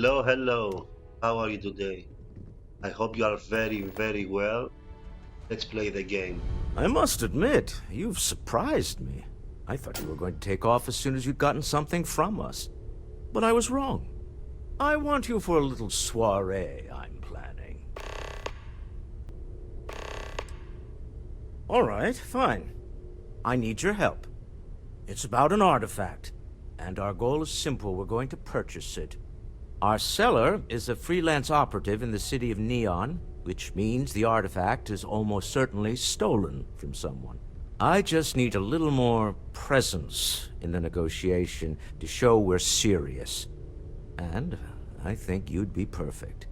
Hello, hello. How are you today? I hope you are very, very well. Let's play the game. I must admit, you've surprised me. I thought you were going to take off as soon as you'd gotten something from us. But I was wrong. I want you for a little soiree I'm planning. All right, fine. I need your help. It's about an artifact, and our goal is simple. We're going to purchase it. Our seller is a freelance operative in the city of Neon, which means the artifact is almost certainly stolen from someone. I just need a little more presence in the negotiation to show we're serious. And I think you'd be perfect.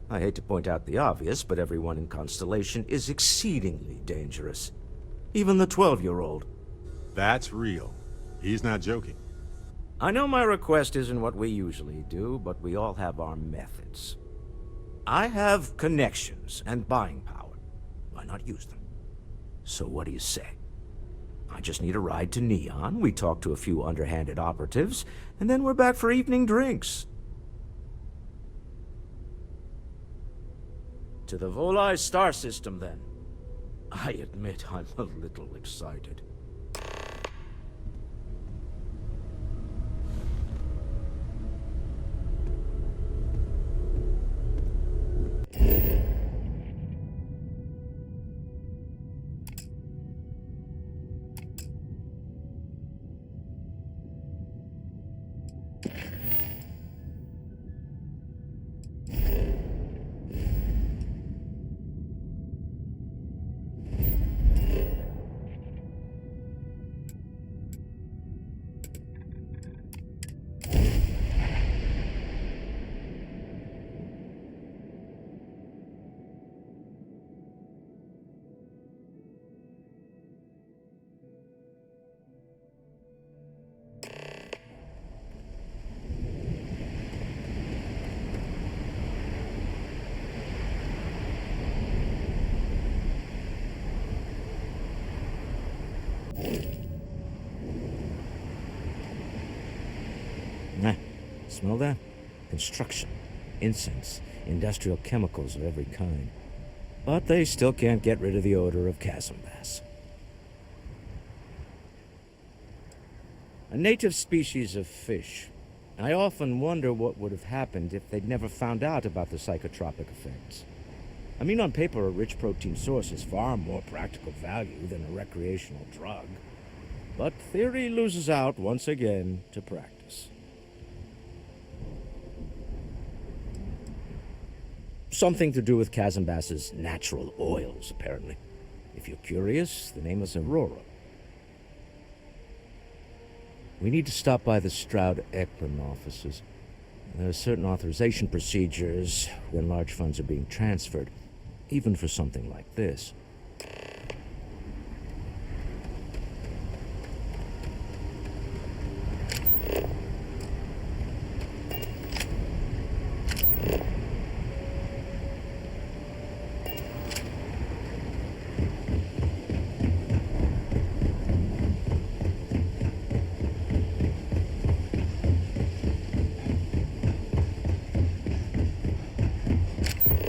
I hate to point out the obvious, but everyone in Constellation is exceedingly dangerous. Even the 12-year-old. That's real. He's not joking. I know my request isn't what we usually do, but we all have our methods. I have connections and buying power. Why not use them? So what do you say? I just need a ride to Neon, we talk to a few underhanded operatives, and then we're back for evening drinks. To the Volai star system, then. I admit I'm a little excited. Smell that? Construction, incense, industrial chemicals of every kind. But they still can't get rid of the odor of chasm bass. A native species of fish. I often wonder what would have happened if they'd never found out about the psychotropic effects. I mean, on paper, a rich protein source is far more practical value than a recreational drug. But theory loses out once again to practice. Something to do with chasm bass's natural oils, apparently. If you're curious, the name is Aurora. We need to stop by the Stroud-Eklund offices. There are certain authorization procedures when large funds are being transferred, even for something like this.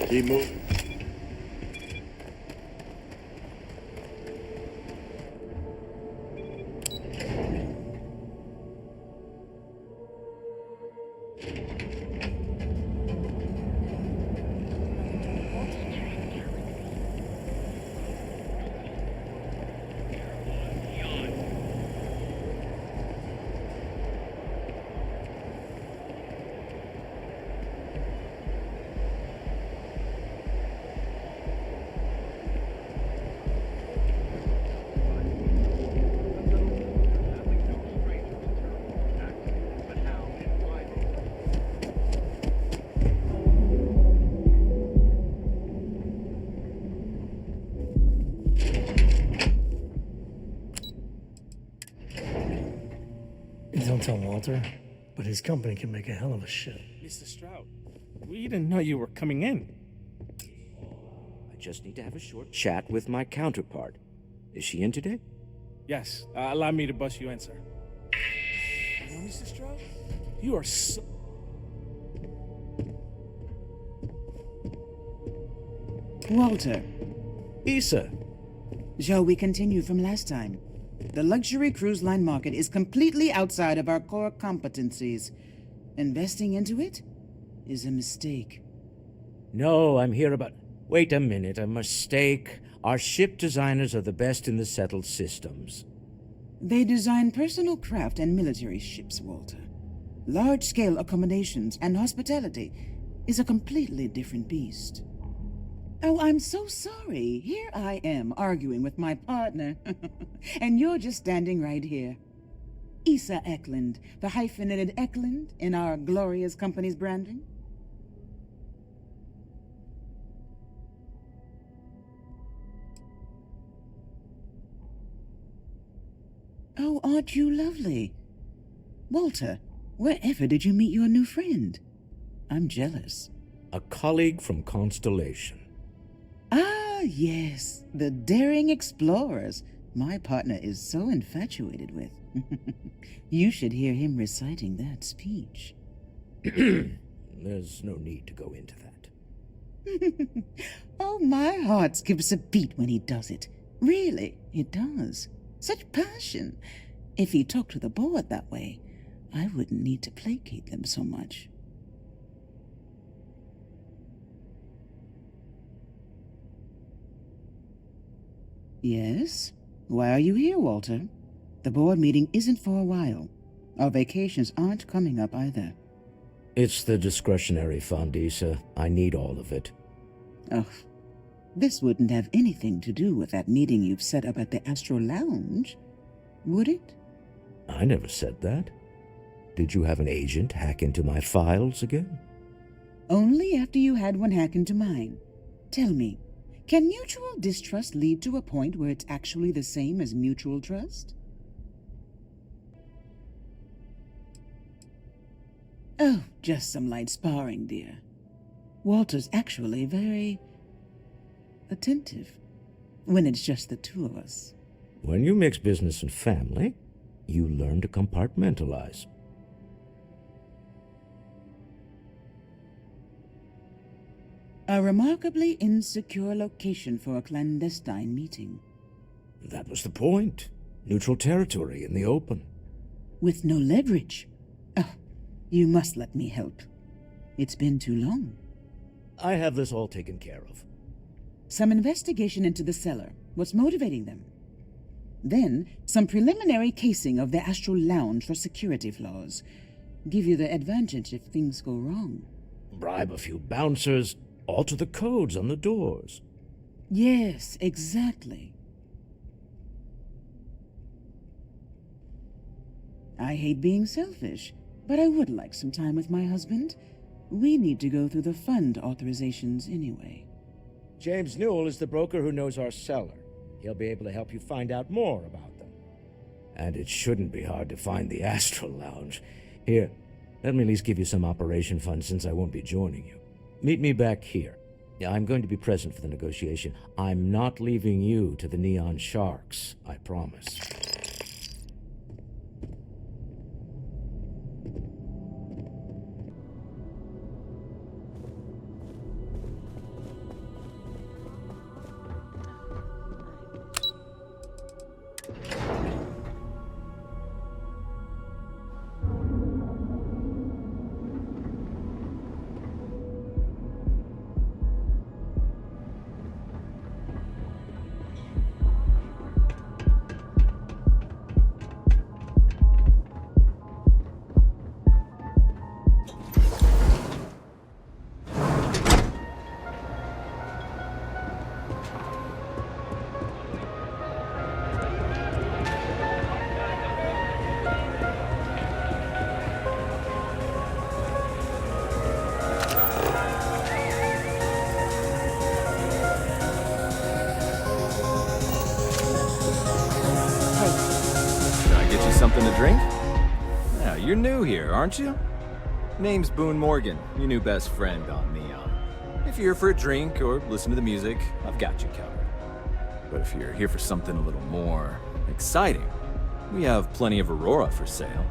Keep moving. Don't tell Walter, but his company can make a hell of a ship. Mr. Stroud, we didn't know you were coming in. I just need to have a short chat with my counterpart. Is she in today? Yes, allow me to bust you in, sir. No Mr. Stroud? You are so... Walter, Issa, shall we continue from last time? The luxury cruise line market is completely outside of our core competencies. Investing into it is a mistake. no, I'm here about... Wait a minute, a mistake. Our ship designers are the best in the settled systems. They design personal craft and military ships, Walter. Large-scale accommodations and hospitality is a completely different beast. Oh, I'm so sorry. Here I am arguing with my partner, and you're just standing right here. Issa Eklund, the hyphenated Eklund in our glorious company's branding. Oh, aren't you lovely? Walter, wherever did you meet your new friend? I'm jealous. A colleague from Constellation. Ah, yes, the daring explorers my partner is so infatuated with. You should hear him reciting that speech. There's no need to go into that. Oh, my heart skips a beat when he does it. Really, it does. Such passion. If he talked to the board that way, I wouldn't need to placate them so much. Yes? Why are you here, Walter? The board meeting isn't for a while. Our vacations aren't coming up either. It's the discretionary fund, Issa. I need all of it. Ugh. This wouldn't have anything to do with that meeting you've set up at the Astro Lounge, would it? I never said that. Did you have an agent hack into my files again? Only after you had one hack into mine. Tell me, can mutual distrust lead to a point where it's actually the same as mutual trust? Oh, just some light sparring, dear. Walter's actually very attentive when it's just the two of us. When you mix business and family, you learn to compartmentalize. A remarkably insecure location for a clandestine meeting. That was the point. Neutral territory in the open. With no leverage. Oh, you must let me help. It's been too long. I have this all taken care of. Some investigation into the cellar. What's motivating them? Then, some preliminary casing of the Astral Lounge for security flaws. Give you the advantage if things go wrong. Bribe a few bouncers, alter the codes on the doors. Yes, exactly. I hate being selfish, but I would like some time with my husband. We need to go through the fund authorizations anyway. James Newell is the broker who knows our cellar. He'll be able to help you find out more about them. And it shouldn't be hard to find the Astral Lounge. Here, let me at least give you some operation funds since I won't be joining you. Meet me back here. I'm going to be present for the negotiation. I'm not leaving you to the Neon Sharks, I promise. Something to drink? Yeah, you're new here, aren't you? Name's Boone Morgan, your new best friend on Neon. If you're here for a drink or listen to the music, I've got you covered. But if you're here for something a little more exciting, we have plenty of Aurora for sale.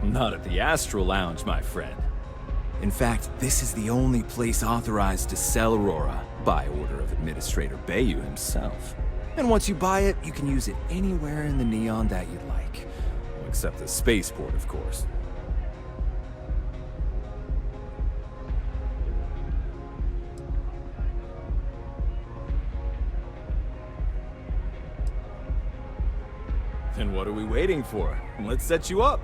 Not at the Astral Lounge, my friend. In fact, this is the only place authorized to sell Aurora, by order of Administrator Bayou himself. And once you buy it, you can use it anywhere in the Neon that you'd like. Except the spaceport, of course. Then what are we waiting for? Let's set you up.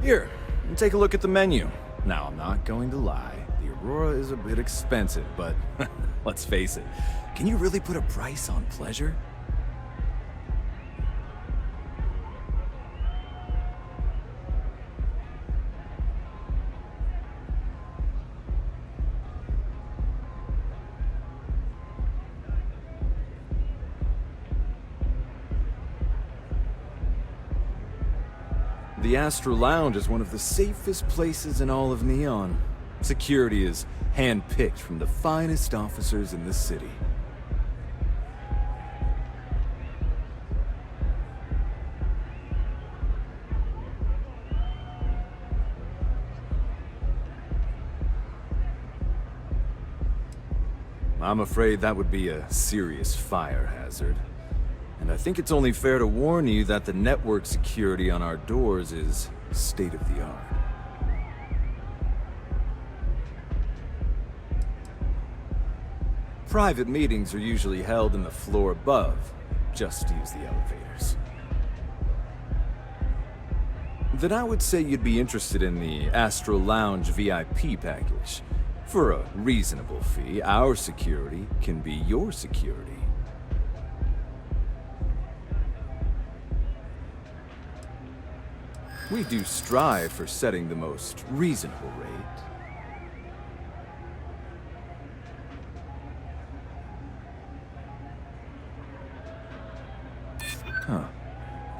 Here, take a look at the menu. Now, I'm not going to lie. The Aurora is a bit expensive, but let's face it. Can you really put a price on pleasure? The Astral Lounge is one of the safest places in all of Neon. Security is handpicked from the finest officers in the city. I'm afraid that would be a serious fire hazard. And I think it's only fair to warn you that the network security on our doors is state-of-the-art. Private meetings are usually held in the floor above. Just use the elevators. Then I would say you'd be interested in the Astral Lounge VIP package. For a reasonable fee, our security can be your security. We do strive for setting the most reasonable rate. Huh.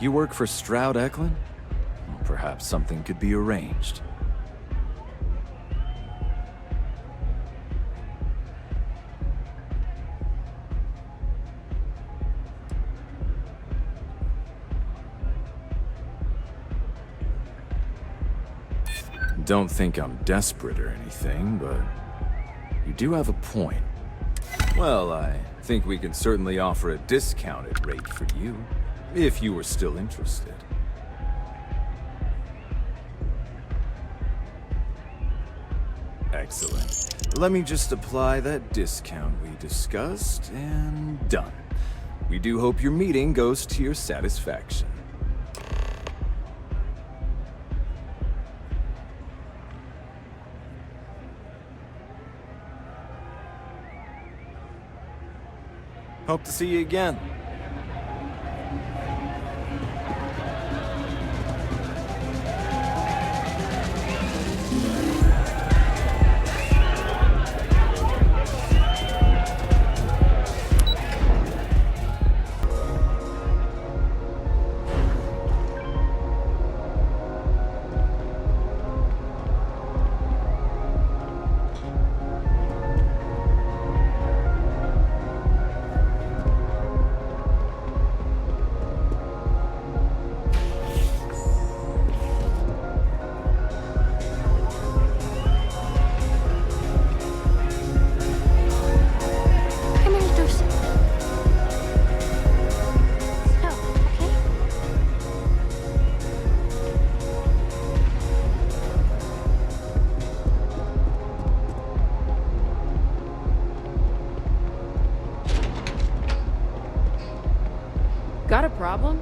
You work for Stroud Eklund? Well, perhaps something could be arranged. Don't think I'm desperate or anything, but you do have a point. Well, I think we can certainly offer a discounted rate for you, if you were still interested. Excellent. Let me just apply that discount we discussed, and done. We do hope your meeting goes to your satisfaction. Hope to see you again. Come here, Lucy. Oh, okay. Got a problem?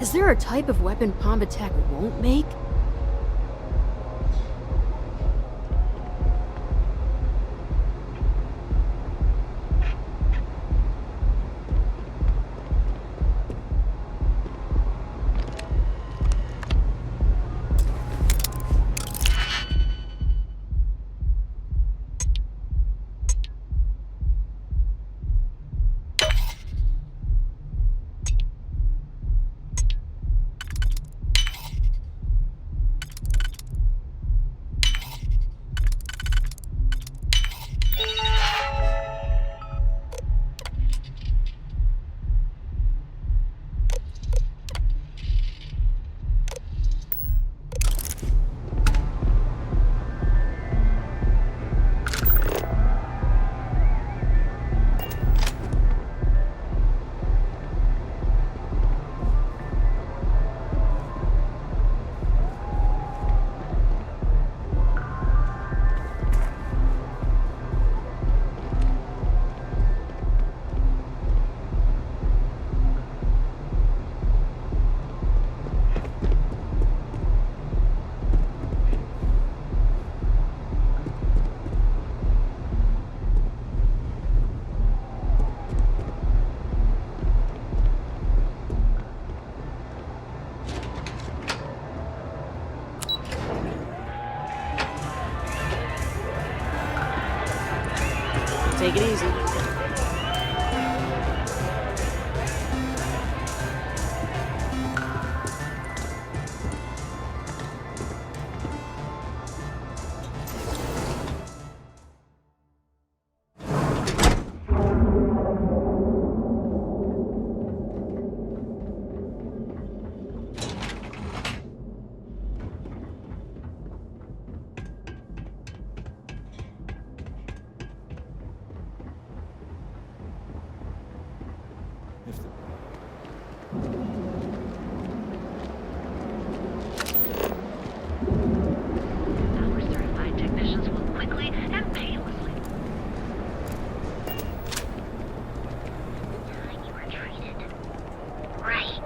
Is there a type of weapon Palm Attack won't make? Take it easy. Our certified technicians will quickly and painlessly. You were treated right.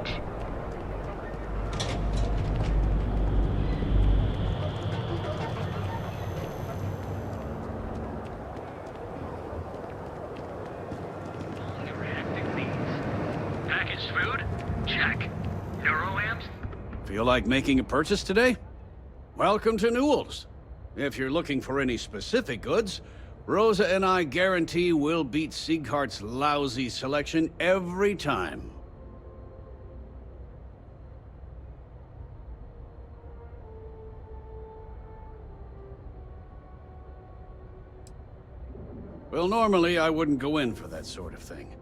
Reacting needs. Packaged food? Check. Neuroamps? Feel like making a purchase today? Welcome to Newell's. If you're looking for any specific goods, Rosa and I guarantee we'll beat Sieghart's lousy selection every time. Well, normally I wouldn't go in for that sort of thing,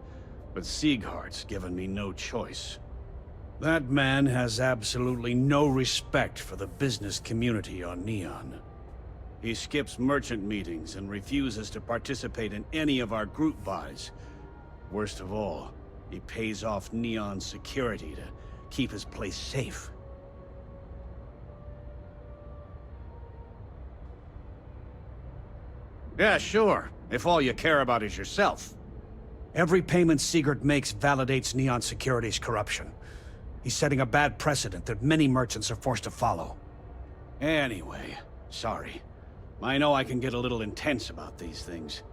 but Sieghart's given me no choice. That man has absolutely no respect for the business community on Neon. He skips merchant meetings and refuses to participate in any of our group buys. Worst of all, he pays off Neon's security to keep his place safe. Yeah, sure, if all you care about is yourself. Every payment Siegert makes validates Neon Security's corruption. He's setting a bad precedent that many merchants are forced to follow. Anyway, sorry. I know I can get a little intense about these things.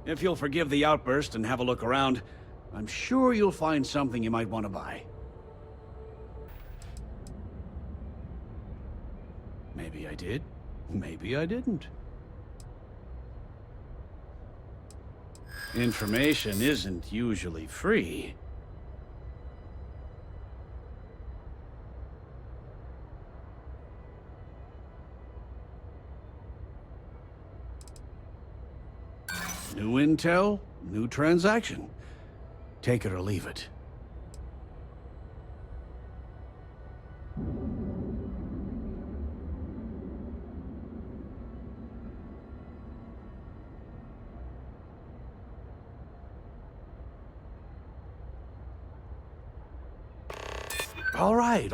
If you'll forgive the outburst and have a look around, I'm sure you'll find something you might want to buy. Maybe I did, maybe I didn't. Information isn't usually free. New intel, new transaction. Take it or leave it. All right.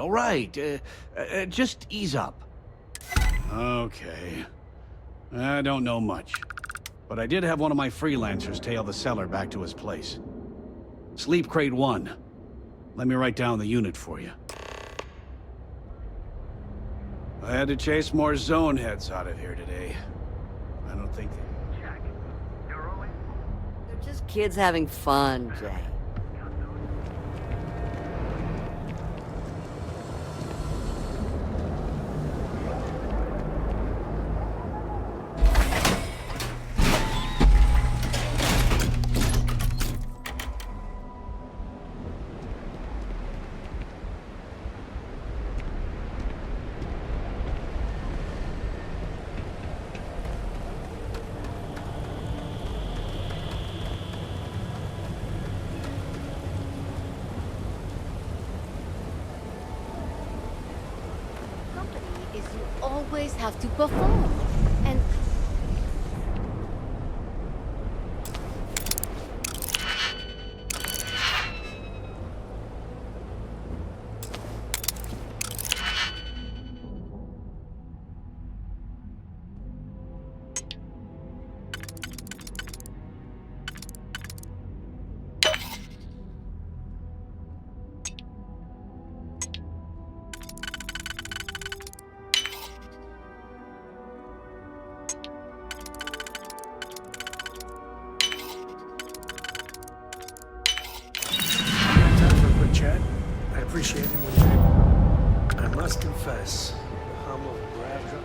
Just ease up. Okay. I don't know much. But I did have one of my freelancers tail the seller back to his place. Sleep Crate 1. Let me write down the unit for you. I had to chase more zone heads out of here today. I don't think they... Check. Neuroamps? They're just kids having fun, Jay. Is you always have to perform. And Chat, I appreciate it when I must confess, the hum of gravity.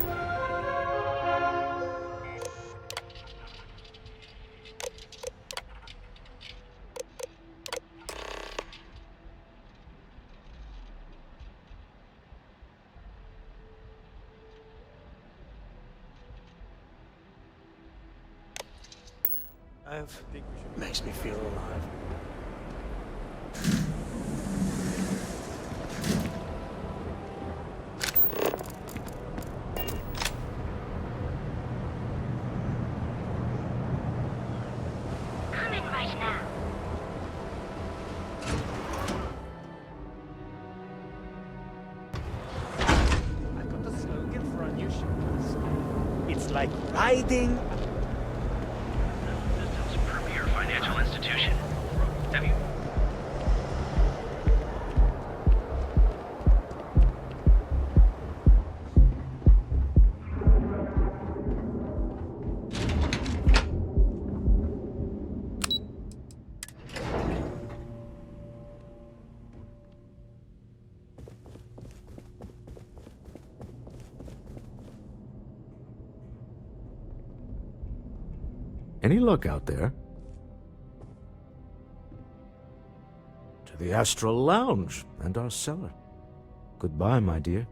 alive. Makes me feel alive. Come in right now. I've got a slogan for our new shipments. It's like riding. Systems premier financial institution. Have you? Any luck out there? To the Astral Lounge and our cellar. Goodbye, my dear.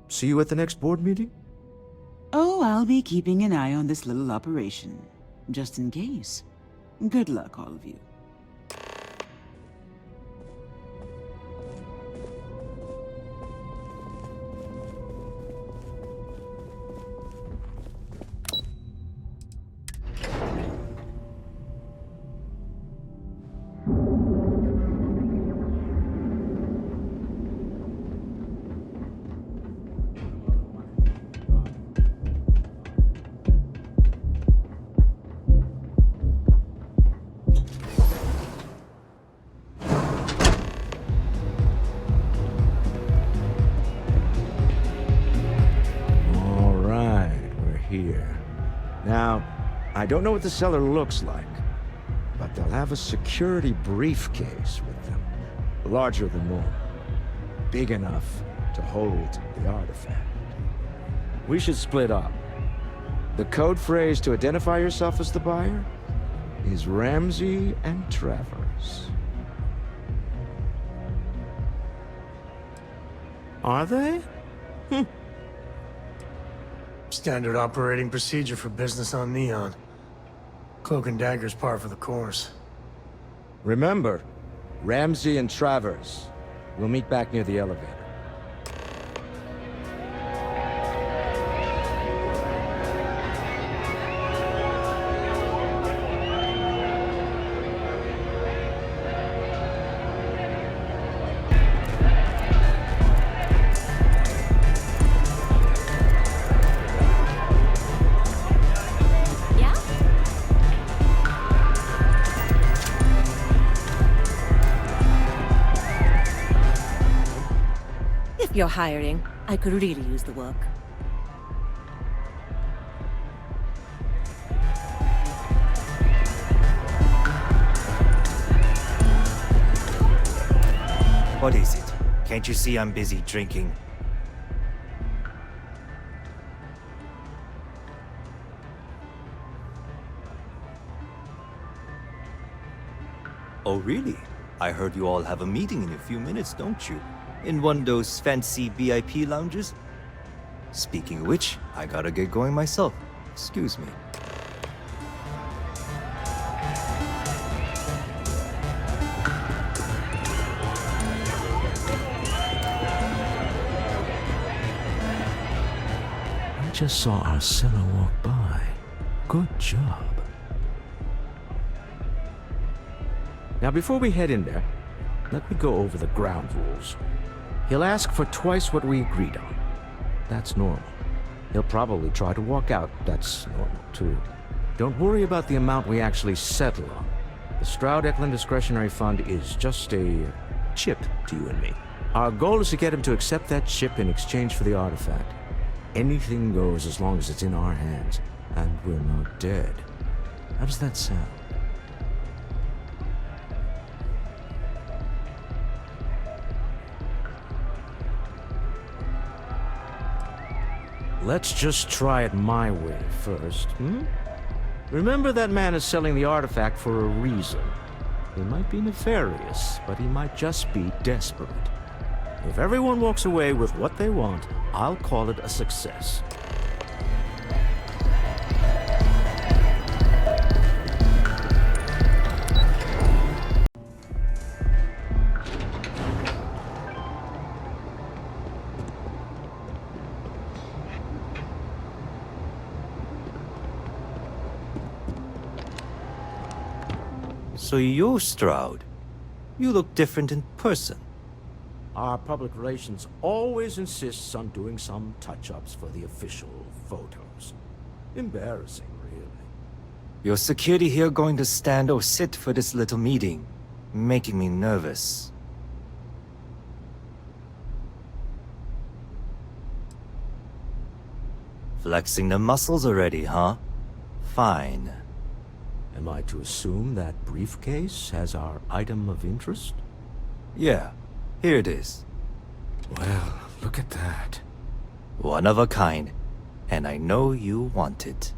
See you at the next board meeting? Oh, I'll be keeping an eye on this little operation, just in case. Good luck, all of you. Here. Now, I don't know what the cellar looks like, but they'll have a security briefcase with them, larger than normal, big enough to hold the artifact. We should split up. The code phrase to identify yourself as the buyer is Ramsey and Travers. Are they? Standard operating procedure for business on Neon. Cloak and dagger's par for the course. Remember, Ramsey and Travers. We'll meet back near the elevator. You're hiring. I could really use the work. What is it? Can't you see I'm busy drinking? Oh, really? I heard you all have a meeting in a few minutes, don't you? In one of those fancy VIP lounges? Speaking of which, I gotta get going myself. Excuse me. I just saw our cellar walk by. Good job. Now, before we head in there, let me go over the ground rules. He'll ask for twice what we agreed on. That's normal. He'll probably try to walk out. That's normal, too. Don't worry about the amount we actually settle on. The Stroud-Eklund Discretionary Fund is just a chip to you and me. Our goal is to get him to accept that chip in exchange for the artifact. Anything goes as long as it's in our hands, and we're not dead. How does that sound? Let's just try it my way first, Remember, that man is selling the artifact for a reason. He might be nefarious, but he might just be desperate. If everyone walks away with what they want, I'll call it a success. So you're Stroud. You look different in person. Our public relations always insists on doing some touch-ups for the official photos. Embarrassing, really. Your security here going to stand or sit for this little meeting, making me nervous. Flexing the muscles already, huh? Fine. Am I to assume that briefcase has our item of interest? Yeah, here it is. Well, look at that. One of a kind, and I know you want it.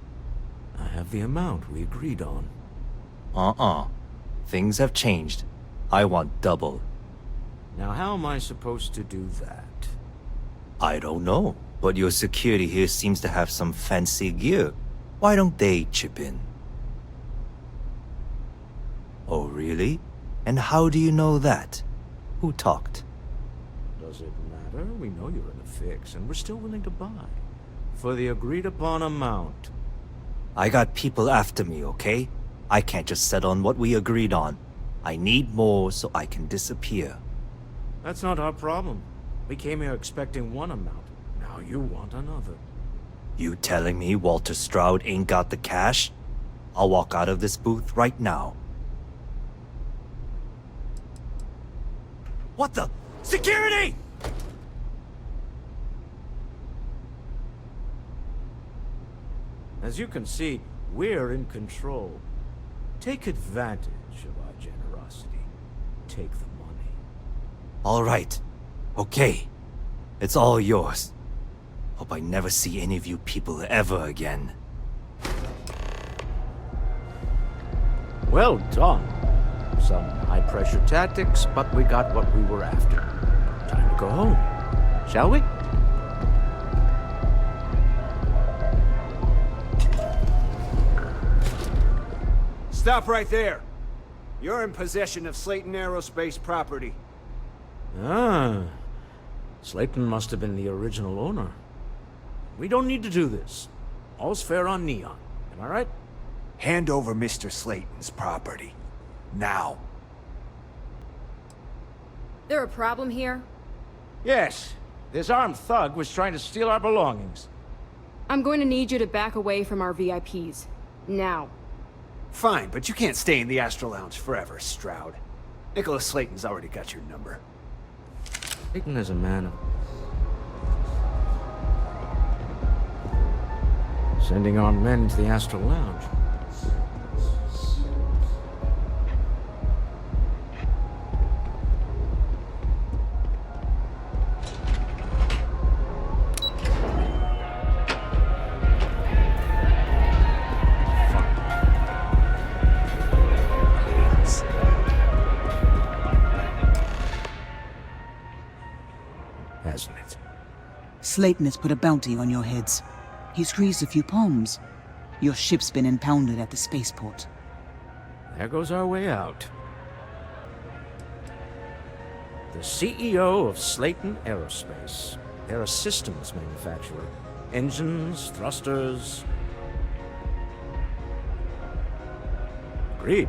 I have the amount we agreed on. Things have changed. I want double. Now how am I supposed to do that? I don't know, but your security here seems to have some fancy gear. Why don't they chip in? Oh, really? And how do you know that? Who talked? Does it matter? We know you're in a fix, and we're still willing to buy. For the agreed-upon amount. I got people after me, okay? I can't just settle on what we agreed on. I need more so I can disappear. That's not our problem. We came here expecting one amount. Now you want another. You telling me Walter Stroud ain't got the cash? I'll walk out of this booth right now. What the? Security! As you can see, we're in control. Take advantage of our generosity. Take the money. All right. Okay. It's all yours. Hope I never see any of you people ever again. Well done. Some high-pressure tactics, but we got what we were after. Time to go home, shall we? Stop right there. You're in possession of Slayton Aerospace property. Ah. Slayton must have been the original owner. We don't need to do this. All's fair on Neon. Am I right? Hand over Mr. Slayton's property. Now. There a problem here? Yes. This armed thug was trying to steal our belongings. I'm going to need you to back away from our VIPs. Now. Fine, but you can't stay in the Astro Lounge forever, Stroud. Nicholas Slayton's already got your number. Slayton is a man of... sending armed men into the Astro Lounge. Hasn't it? Slayton has put a bounty on your heads. He's greased a few palms. Your ship's been impounded at the spaceport. There goes our way out. The CEO of Slayton Aerospace. They're a systems manufacturer. Engines, thrusters... Agreed.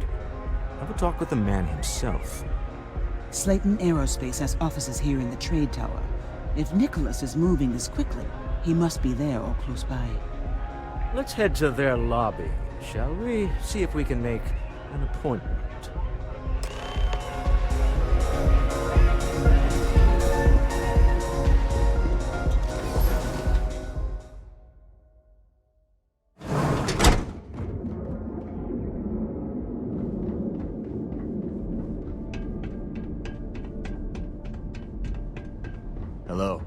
Have a talk with the man himself. Slayton Aerospace has offices here in the trade tower. If Nicholas is moving this quickly, he must be there or close by. Let's head to their lobby, shall we? See if we can make an appointment. Hello.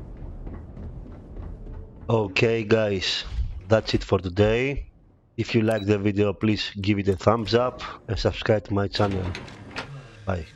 Okay guys, that's it for today. If you like the video, please give it a thumbs up and subscribe to my channel. Bye.